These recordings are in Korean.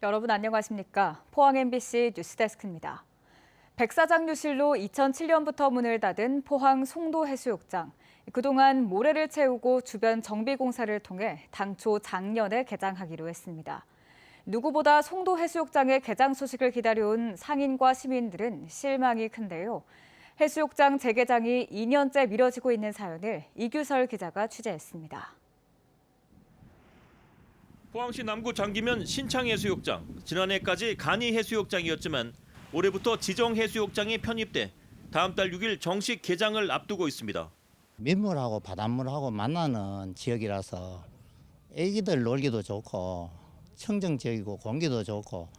여러분 안녕하십니까? 포항 MBC 뉴스데스크입니다. 백사장유실로 2007년부터 문을 닫은 포항 송도해수욕장. 그동안 모래를 채우고 주변 정비 공사를 통해 당초 작년에 개장하기로 했습니다. 누구보다 송도해수욕장의 개장 소식을 기다려온 상인과 시민들은 실망이 큰데요. 해수욕장 재개장이 2년째 미뤄지고 있는 사연을 이규설 기자가 취재했습니다. 포항시 남구 장기면 신창해수욕장, 지난해까지 간이해수욕장이었지만 올해부터 지정해수욕장이 편입돼 다음 달 6일 정식 개장을 앞두고 있습니다. 민물하고 바닷물하고 만나는 지역이라서 애기들 놀기도 좋고 청정지역이고 공기도 좋고.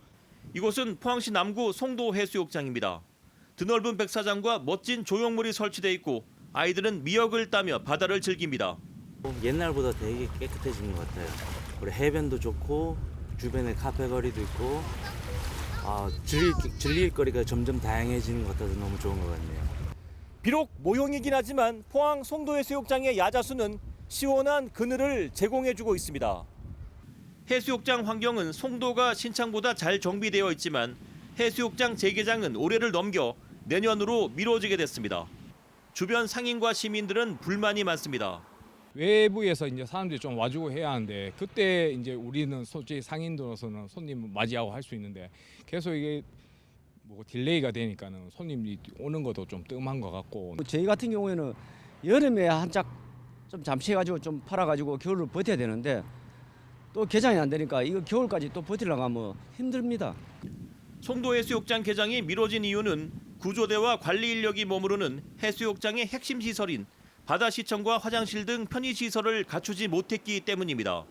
이곳은 포항시 남구 송도해수욕장입니다. 드넓은 백사장과 멋진 조형물이 설치돼 있고 아이들은 미역을 따며 바다를 즐깁니다. 옛날보다 되게 깨끗해진 것 같아요. 그리고 해변도 좋고 주변에 카페 거리도 있고 즐길 거리가 점점 다양해지는 것 같아서 너무 좋은 것 같네요. 비록 모형이긴 하지만 포항 송도해수욕장의 야자수는 시원한 그늘을 제공해주고 있습니다. 해수욕장 환경은 송도가 신창보다 잘 정비되어 있지만 해수욕장 재개장은 올해를 넘겨 내년으로 미뤄지게 됐습니다. 주변 상인과 시민들은 불만이 많습니다. 외부에서 이제 사람들이 좀 와주고 해야 하는데 그때 이제 우리는 솔직히 상인들로서는 손님 맞이하고 할 수 있는데 계속 이게 뭐 딜레이가 되니까는 손님이 오는 것도 좀 뜸한 것 같고. 저희 같은 경우에는 여름에 한짝 좀 잠시 해가지고 좀 팔아가지고 겨울을 버텨야 되는데 또 개장이 안 되니까 이거 겨울까지 또 버티려고 하면 힘듭니다. 송도해수욕장 개장이 미뤄진 이유는 구조대와 관리 인력이 머무르는 해수욕장의 핵심 시설인 바다시청과 화장실 등 편의시설을 갖추지 못했기 때문입니다.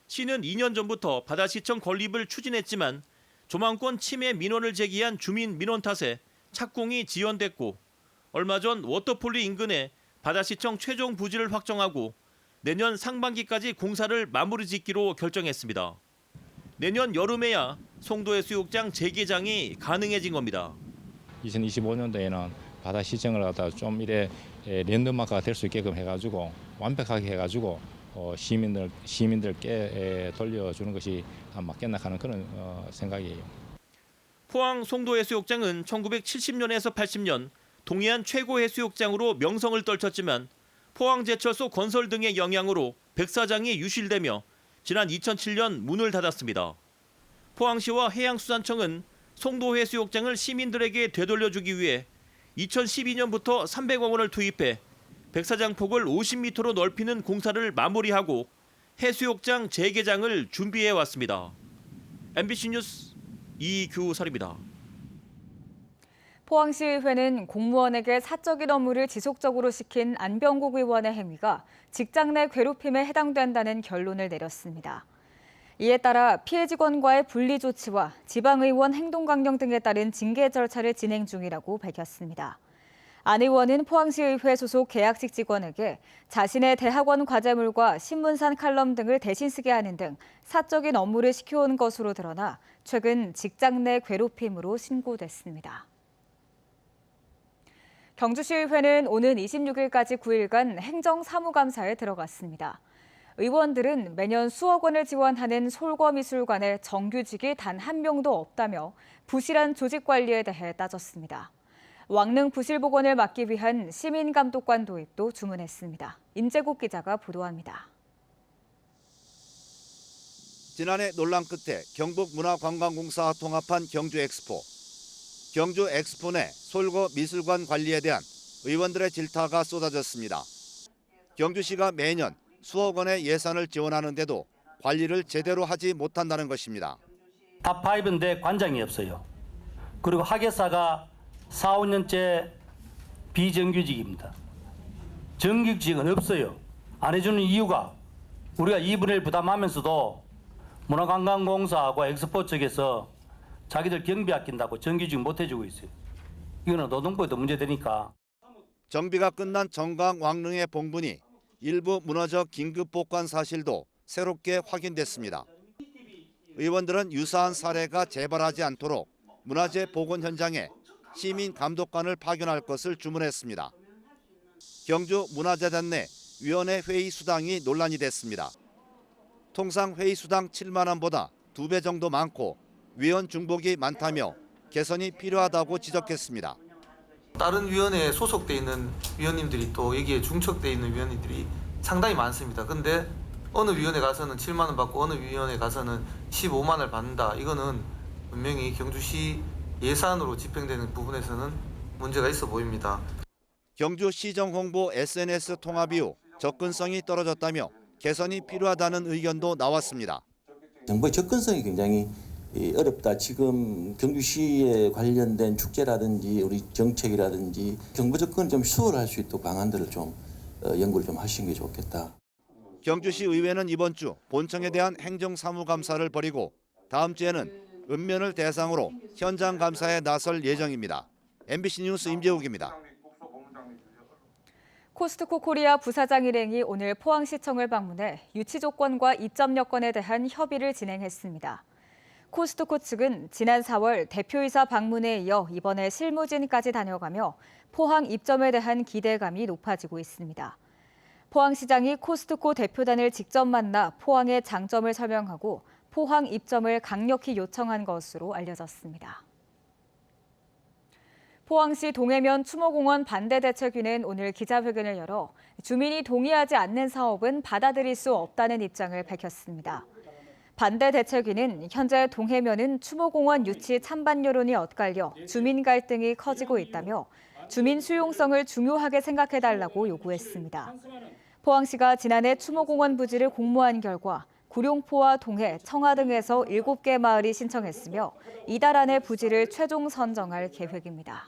시는 2년 전부터 바다시청 건립을 추진했지만 조망권 침해 민원을 제기한 주민 민원 탓에 착공이 지연됐고 얼마 전 워터폴리 인근에 바다시청 최종 부지를 확정하고 내년 상반기까지 공사를 마무리 짓기로 결정했습니다. 내년 여름에야 송도해수욕장 재개장이 가능해진 겁니다. 2025년도에는 바다 시청을 갖다 좀 이래 랜드마크가 될 수 있게끔 해가지고 완벽하게 해가지고 시민들께 돌려주는 것이 맞겠나 하는 그런 생각이에요. 포항 송도해수욕장은 1970년에서 80년 동해안 최고 해수욕장으로 명성을 떨쳤지만 포항제철소 건설 등의 영향으로 백사장이 유실되며 지난 2007년 문을 닫았습니다. 포항시와 해양수산청은 송도해수욕장을 시민들에게 되돌려주기 위해 2012년부터 300억 원을 투입해 백사장 폭을 50m로 넓히는 공사를 마무리하고 해수욕장 재개장을 준비해 왔습니다. MBC 뉴스 이규설입니다. 포항시의회는 공무원에게 사적인 업무를 지속적으로 시킨 안병국 의원의 행위가 직장 내 괴롭힘에 해당된다는 결론을 내렸습니다. 이에 따라 피해 직원과의 분리 조치와 지방의원 행동 강령 등에 따른 징계 절차를 진행 중이라고 밝혔습니다. 안 의원은 포항시의회 소속 계약직 직원에게 자신의 대학원 과제물과 신문산 칼럼 등을 대신 쓰게 하는 등 사적인 업무를 시켜온 것으로 드러나 최근 직장 내 괴롭힘으로 신고됐습니다. 경주시의회는 오는 26일까지 9일간 행정사무감사에 들어갔습니다. 의원들은 매년 수억 원을 지원하는 솔거미술관에 정규직이 단 한 명도 없다며 부실한 조직 관리에 대해 따졌습니다. 왕릉 부실 복원을 막기 위한 시민감독관 도입도 주문했습니다. 임재국 기자가 보도합니다. 지난해 논란 끝에 경북문화관광공사와 통합한 경주엑스포. 경주엑스포 내 솔거 미술관 관리에 대한 의원들의 질타가 쏟아졌습니다. 경주시가 매년 수억 원의 예산을 지원하는데도 관리를 제대로 하지 못한다는 것입니다. 탑5인데 관장이 없어요. 그리고 학예사가 4, 5년째 비정규직입니다. 정규직은 없어요. 안 해주는 이유가 우리가 2분의 1 부담하면서도 문화관광공사하고 엑스포 측에서 자기들 경비 아낀다고 정규직 못 해주고 있어요. 이거는 노동부에도 문제되니까. 정비가 끝난 정강 왕릉의 봉분이 일부 무너져 긴급 복구한 사실도 새롭게 확인됐습니다. 의원들은 유사한 사례가 재발하지 않도록 문화재 복원 현장에 시민 감독관을 파견할 것을 주문했습니다. 경주 문화재단 내 위원회 회의 수당이 논란이 됐습니다. 통상 회의 수당 7만 원보다 2배 정도 많고 위원 중복이 많다며 개선이 필요하다고 지적했습니다. 다른 위원회에 소속돼 있는 위원님들이 또 여기에 중첩돼 있는 위원님들이 상당히 많습니다. 근데 어느 위원회 가서는 7만 원 받고 어느 위원회 가서는 15만 원을 받는다. 이거는 분명히 경주시 예산으로 집행되는 부분에서는 문제가 있어 보입니다. 경주 시정 홍보 SNS 통합 이후 접근성이 떨어졌다며 개선이 필요하다는 의견도 나왔습니다. 정보의 접근성이 굉장히 어렵다. 지금 경주시에 관련된 축제라든지 우리 정책이라든지 정보 접근을 좀 수월할 수 있도록 방안들을 좀 연구를 좀 하시는 게 좋겠다. 경주시 의회는 이번 주 본청에 대한 행정사무감사를 벌이고 다음 주에는 읍면을 대상으로 현장 감사에 나설 예정입니다. MBC 뉴스 임재욱입니다. 코스트코 코리아 부사장 일행이 오늘 포항시청을 방문해 유치 조건과 입점 여건에 대한 협의를 진행했습니다. 코스트코 측은 지난 4월 대표이사 방문에 이어 이번에 실무진까지 다녀가며 포항 입점에 대한 기대감이 높아지고 있습니다. 포항시장이 코스트코 대표단을 직접 만나 포항의 장점을 설명하고 포항 입점을 강력히 요청한 것으로 알려졌습니다. 포항시 동해면 추모공원 반대대책위는 오늘 기자회견을 열어 주민이 동의하지 않는 사업은 받아들일 수 없다는 입장을 밝혔습니다. 반대대책위는 현재 동해면은 추모공원 유치 찬반 여론이 엇갈려 주민 갈등이 커지고 있다며 주민 수용성을 중요하게 생각해달라고 요구했습니다. 포항시가 지난해 추모공원 부지를 공모한 결과 구룡포와 동해, 청하 등에서 7개 마을이 신청했으며 이달 안에 부지를 최종 선정할 계획입니다.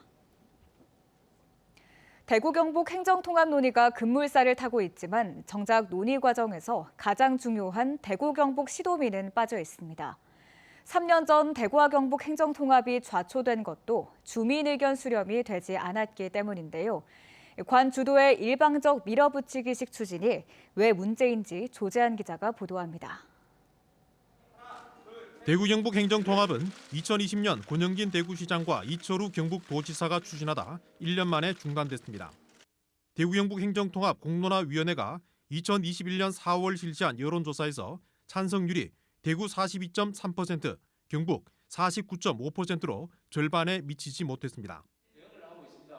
대구 경북 행정통합 논의가 급물살을 타고 있지만 정작 논의 과정에서 가장 중요한 대구 경북 시도민은 빠져 있습니다. 3년 전 대구와 경북 행정통합이 좌초된 것도 주민 의견 수렴이 되지 않았기 때문인데요. 관 주도의 일방적 밀어붙이기식 추진이 왜 문제인지 조재한 기자가 보도합니다. 대구 경북 행정통합은 2020년 권영긴 대구시장과 이철우 경북도지사가 추진하다 1년 만에 중단됐습니다. 대구 경북 행정통합 공론화위원회가 2021년 4월 실시한 여론조사에서 찬성률이 대구 42.3%, 경북 49.5%로 절반에 미치지 못했습니다.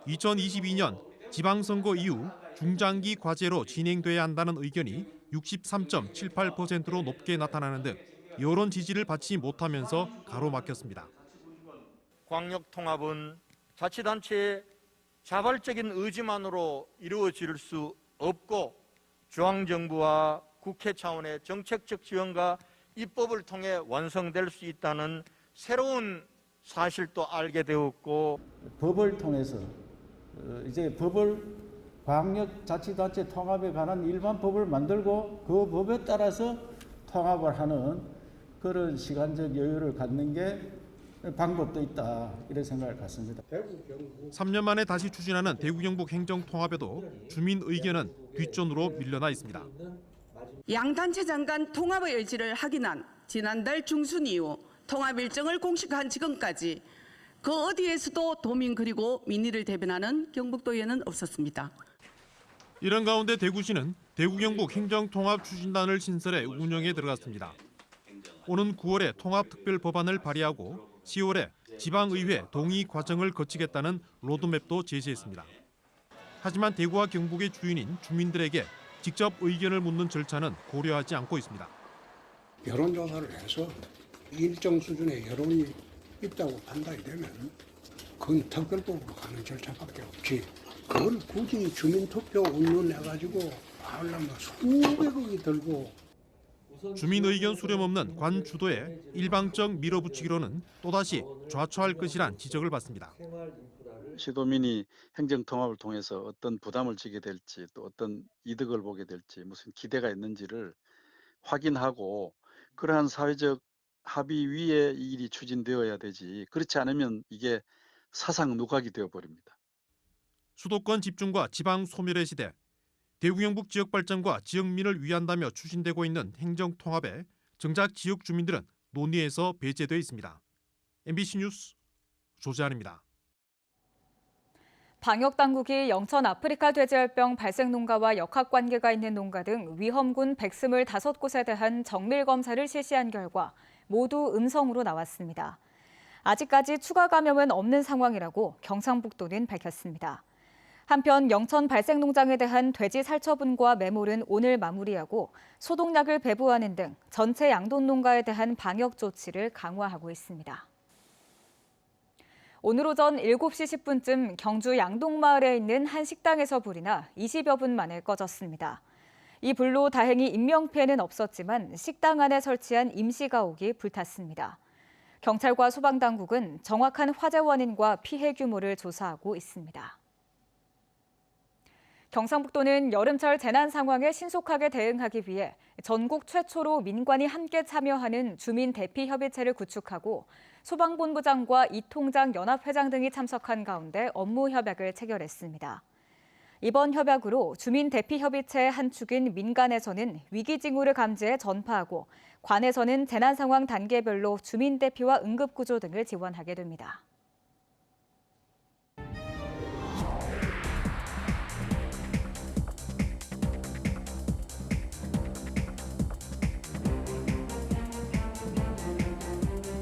2022년 지방선거 이후 중장기 과제로 진행돼야 한다는 의견이 63.78%로 높게 나타나는 등 여론 지지를 받지 못하면서 가로막혔습니다. 광역통합은 자치단체의 자발적인 의지만으로 이루어질 수 없고 중앙정부와 국회 차원의 정책적 지원과 입법을 통해 완성될 수 있다는 새로운 사실도 알게 되었고 법을 통해서 이제 법을 광역자치단체 통합에 관한 일반 법을 만들고 그 법에 따라서 통합을 하는 그런 시간적 여유를 갖는 게 방법도 있다 이런 생각을 갖습니다. 3년 만에 다시 추진하는 대구 경북 행정통합에도 주민 의견은 뒷전으로 밀려나 있습니다. 양단체장 간 통합의 의지를 확인한 지난달 중순 이후 통합 일정을 공식화한 지금까지 그 어디에서도 도민 그리고 민의를 대변하는 경북도의회는 없었습니다. 이런 가운데 대구시는 대구 경북 행정통합 추진단을 신설해 운영에 들어갔습니다. 오는 9월에 통합특별법안을 발의하고 10월에 지방의회 동의 과정을 거치겠다는 로드맵도 제시했습니다. 하지만 대구와 경북의 주인인 주민들에게 직접 의견을 묻는 절차는 고려하지 않고 있습니다. 여론조사를 해서 일정 수준의 여론이 있다고 판단이 되면 그건 특별법으로 가는 절차밖에 없지. 그걸 굳이 주민투표 운운해가지고 하려면 수백억이 들고. 주민 의견 수렴 없는 관 주도의 일방적 밀어붙이기로는 또다시 좌초할 것이란 지적을 받습니다. 시도민이 행정통합을 통해서 어떤 부담을 지게 될지 또 어떤 이득을 보게 될지 무슨 기대가 있는지를 확인하고 그러한 사회적 합의 위에 이 일이 추진되어야 되지 그렇지 않으면 이게 사상 누각이 되어버립니다. 수도권 집중과 지방 소멸의 시대, 대구 경북 지역 발전과 지역민을 위한다며 추진되고 있는 행정통합에 정작 지역 주민들은 논의에서 배제돼 있습니다. MBC 뉴스 조재환입니다. 방역당국이 영천 아프리카 돼지열병 발생 농가와 역학관계가 있는 농가 등 위험군 125곳에 대한 정밀검사를 실시한 결과 모두 음성으로 나왔습니다. 아직까지 추가 감염은 없는 상황이라고 경상북도는 밝혔습니다. 한편 영천 발생농장에 대한 돼지 살처분과 매몰은 오늘 마무리하고 소독약을 배부하는 등 전체 양돈 농가에 대한 방역 조치를 강화하고 있습니다. 오늘 오전 7시 10분쯤 경주 양동마을에 있는 한 식당에서 불이 나 20여 분 만에 꺼졌습니다. 이 불로 다행히 인명피해는 없었지만 식당 안에 설치한 임시가옥이 불탔습니다. 경찰과 소방당국은 정확한 화재 원인과 피해 규모를 조사하고 있습니다. 경상북도는 여름철 재난 상황에 신속하게 대응하기 위해 전국 최초로 민관이 함께 참여하는 주민 대피 협의체를 구축하고 소방본부장과 이통장 연합회장 등이 참석한 가운데 업무 협약을 체결했습니다. 이번 협약으로 주민 대피 협의체의 한 축인 민간에서는 위기 징후를 감지해 전파하고 관에서는 재난 상황 단계별로 주민 대피와 응급 구조 등을 지원하게 됩니다.